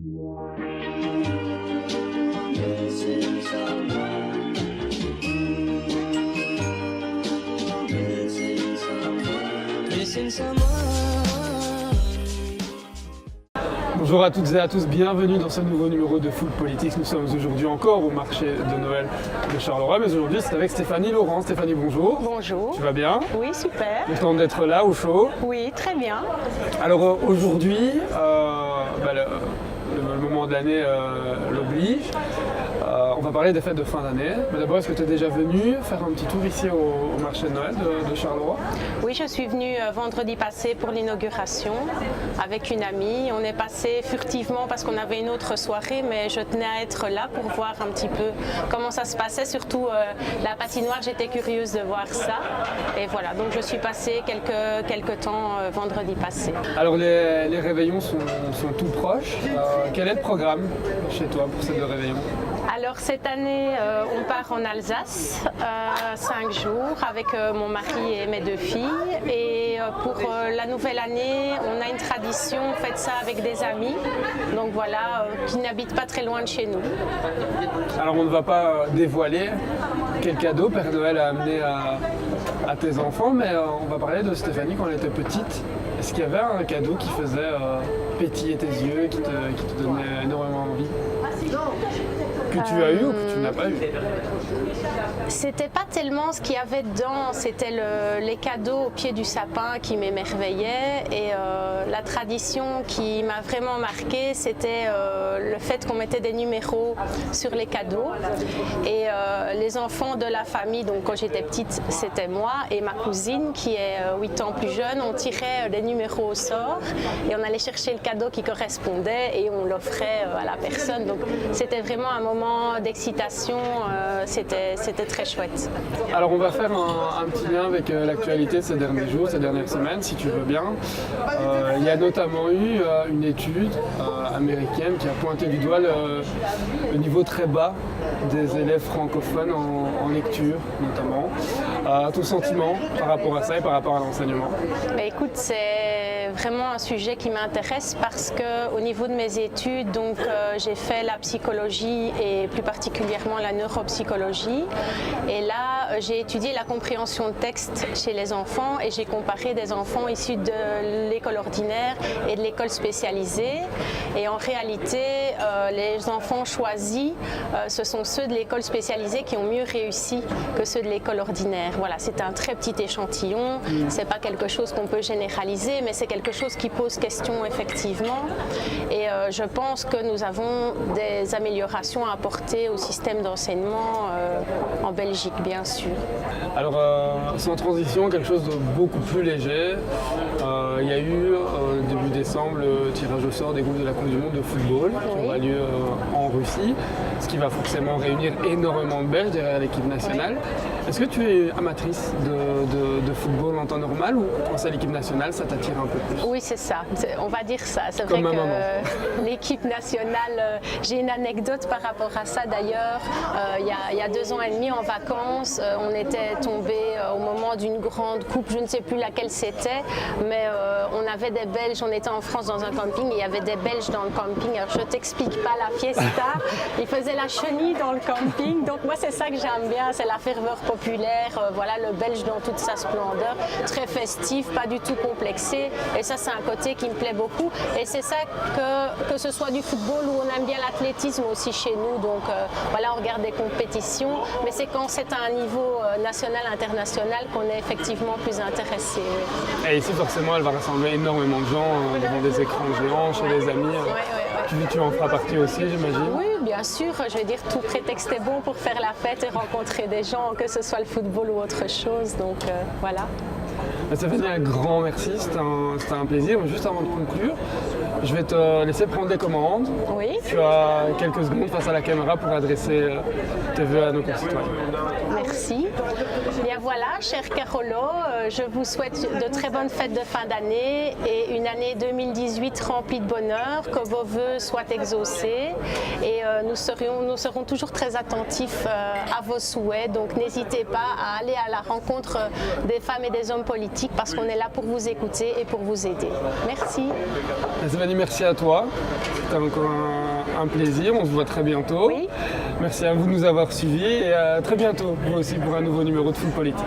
Bonjour à toutes et à tous, bienvenue dans ce nouveau numéro de Food Politics. Nous sommes aujourd'hui encore au marché de Noël de Charleroi, mais aujourd'hui c'est avec Stéphanie Laurent. Stéphanie, bonjour. Bonjour. Tu vas bien? Oui, super. Content d'être là au chaud. Oui, très bien. Alors aujourd'hui, le moment de l'année l'oblige. On va parler des fêtes de fin d'année. Mais d'abord, est-ce que tu es déjà venu faire un petit tour ici au marché de Noël de Charleroi? Oui, je suis venue vendredi passé pour l'inauguration avec une amie. On est passé furtivement parce qu'on avait une autre soirée, mais je tenais à être là pour voir un petit peu comment ça se passait. Surtout la patinoire, j'étais curieuse de voir ça. Et voilà, donc je suis passée quelques temps vendredi passé. Alors les réveillons sont tout proches. Quel est le programme chez toi pour ces deux réveillons? Alors cette année, on part en Alsace, 5 jours avec mon mari et mes 2 filles. Et pour la nouvelle année, on a une tradition, on fait ça avec des amis, donc voilà, qui n'habitent pas très loin de chez nous. Alors on ne va pas dévoiler quel cadeau Père Noël a amené à tes enfants, mais on va parler de Stéphanie quand elle était petite. Est-ce qu'il y avait un cadeau qui faisait pétiller tes yeux, qui te donnait énormément envie? Que tu as eu ou que tu n'as pas eu? C'était pas tellement ce qu'il y avait dedans, c'était les cadeaux au pied du sapin qui m'émerveillaient. Et la tradition qui m'a vraiment marquée, c'était le fait qu'on mettait des numéros sur les cadeaux. Et les enfants de la famille, donc quand j'étais petite, c'était moi et ma cousine qui est 8 ans plus jeune, on tirait des numéros au sort et on allait chercher le cadeau qui correspondait et on l'offrait à la personne. Donc c'était vraiment un moment d'excitation, c'était très chouette. Alors on va faire un petit lien avec l'actualité de ces derniers jours, ces dernières semaines, si tu veux bien. Il y a notamment eu une étude américaine qui a pointé du doigt le niveau très bas des élèves francophones en lecture, notamment. Ton sentiment par rapport à ça et par rapport à l'enseignement? Écoute, c'est vraiment un sujet qui m'intéresse parce qu'au niveau de mes études, donc j'ai fait la psychologie et plus particulièrement la neuropsychologie. Et là, j'ai étudié la compréhension de texte chez les enfants et j'ai comparé des enfants issus de l'école ordinaire et de l'école spécialisée. Et en réalité, les enfants choisis, ce sont ceux de l'école spécialisée qui ont mieux réussi que ceux de l'école ordinaire. Voilà, c'est un très petit échantillon, c'est pas quelque chose qu'on peut généraliser, mais c'est quelque chose qui pose question effectivement. Et je pense que nous avons des améliorations à apporter au système d'enseignement en Belgique, bien sûr. Alors, sans transition, quelque chose de beaucoup plus léger. Il y a eu début décembre le tirage au sort des groupes de la Coupe du Monde de football qui aura lieu en Russie, ce qui va forcément réunir énormément de Belges derrière l'équipe nationale. Oui. Est-ce que tu es amatrice de football en temps normal ou quand c'est l'équipe nationale, ça t'attire un peu plus? Oui, c'est ça. On va dire ça. C'est vrai que l'équipe nationale, j'ai une anecdote par rapport à ça d'ailleurs. Il y a 2 ans et demi en vacances, on était tombé au moment d'une grande coupe, je ne sais plus laquelle c'était, mais on avait des Belges, on était en France dans un camping, et il y avait des Belges dans le camping. Alors je t'explique pas la fiesta, ils faisaient la chenille dans le camping, donc moi c'est ça que j'aime bien, c'est la ferveur populaire, voilà le Belge dans toute sa splendeur, très festif, pas du tout complexé, et ça c'est un côté qui me plaît beaucoup, et c'est ça que ce soit du football ou on aime bien l'athlétisme aussi chez nous, donc voilà on regarde des compétitions, mais c'est quand c'est à un niveau national, international qu'on est effectivement plus intéressé. Oui. Et ici forcément elle va rassembler énormément de gens devant des écrans géants, chez les amis. Tu en feras partie aussi, j'imagine? Oui, bien sûr. Je veux dire, tout prétexte est bon pour faire la fête et rencontrer des gens, que ce soit le football ou autre chose. Donc voilà. Stéphanie, un grand merci, c'était un plaisir. Juste avant de conclure, je vais te laisser prendre des commandes. Oui. Tu as quelques secondes face à la caméra pour adresser tes vœux à nos concitoyens. Merci. Bien voilà, cher Carolo, je vous souhaite de très bonnes fêtes de fin d'année et une année 2018 remplie de bonheur, que vos vœux soient exaucés et nous serons toujours très attentifs à vos souhaits, donc n'hésitez pas à aller à la rencontre des femmes et des hommes politiques parce qu'on est là pour vous écouter et pour vous aider. Merci. Mélanie, merci à toi. C'était encore un plaisir. On se voit très bientôt. Oui. Merci à vous de nous avoir suivis et à très bientôt, vous aussi, pour un nouveau numéro de Food Politics.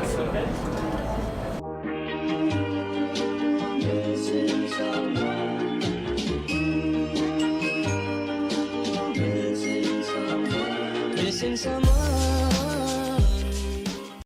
Missing someone